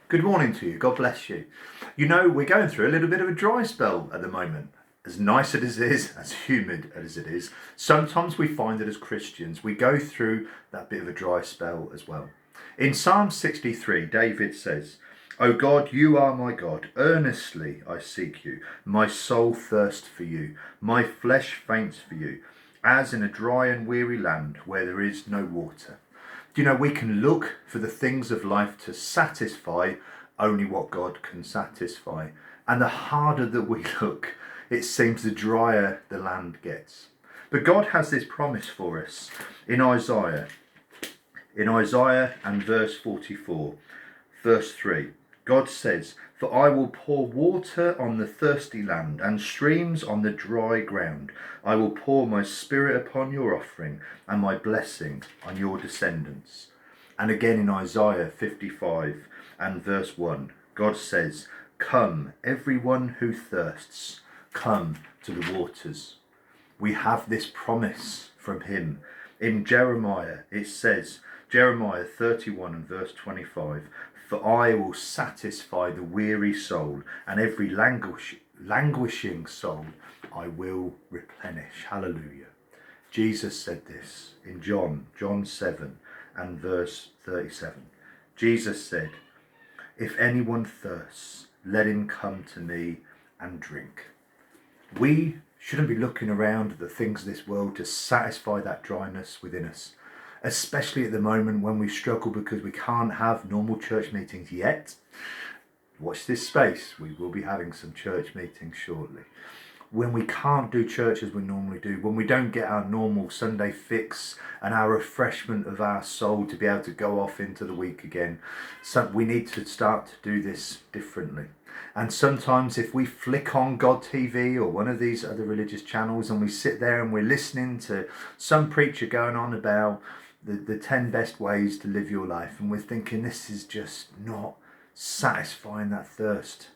Good morning to you. God bless you. You know, we're going through a little bit of a dry spell at the moment. As nice as it is, as humid as it is, sometimes we find that as Christians, we go through that bit of a dry spell as well. In Psalm 63, David says, O God, you are my God. Earnestly I seek you. My soul thirsts for you. My flesh faints for you, as in a dry and weary land where there is no water. Do you know, we can look for the things of life to satisfy only what God can satisfy. And the harder that we look, it seems the drier the land gets. But God has this promise for us in Isaiah. In Isaiah and verse 44, verse 3, God says, For I will pour water on the thirsty land and streams on the dry ground. I will pour my spirit upon your offering and my blessing on your descendants. And again in Isaiah 55 and verse 1, God says, Come, everyone who thirsts, come to the waters. We have this promise from him. In Jeremiah, it says, Jeremiah 31 and verse 25, For I will satisfy the weary soul, and every languishing soul I will replenish. Hallelujah. Jesus said this in John 7 and verse 37. Jesus said, If anyone thirsts, let him come to me and drink. We shouldn't be looking around at the things of this world to satisfy that dryness within us, especially at the moment when we struggle because we can't have normal church meetings yet. Watch this space. We will be having some church meetings shortly. When we can't do church as we normally do, when we don't get our normal Sunday fix and our refreshment of our soul to be able to go off into the week again, so we need to start to do this differently. And sometimes if we flick on God TV or one of these other religious channels and we sit there and we're listening to some preacher going on about the 10 best ways to live your life, and we're thinking this is just not satisfying that thirst.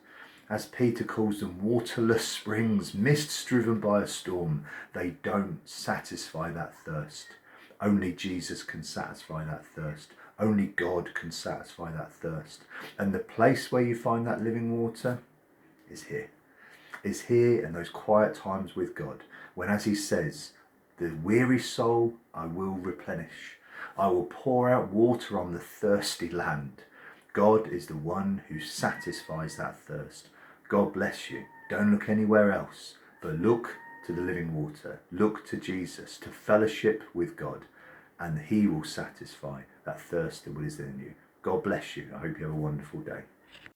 As Peter calls them, waterless springs, mists driven by a storm. They don't satisfy that thirst. Only Jesus can satisfy that thirst. Only God can satisfy that thirst. And the place where you find that living water is here. Is here in those quiet times with God, when, as he says, the weary soul I will replenish. I will pour out water on the thirsty land. God is the one who satisfies that thirst. God bless you. Don't look anywhere else, but look to the living water. Look to Jesus, to fellowship with God, and he will satisfy that thirst that is in you. God bless you. I hope you have a wonderful day.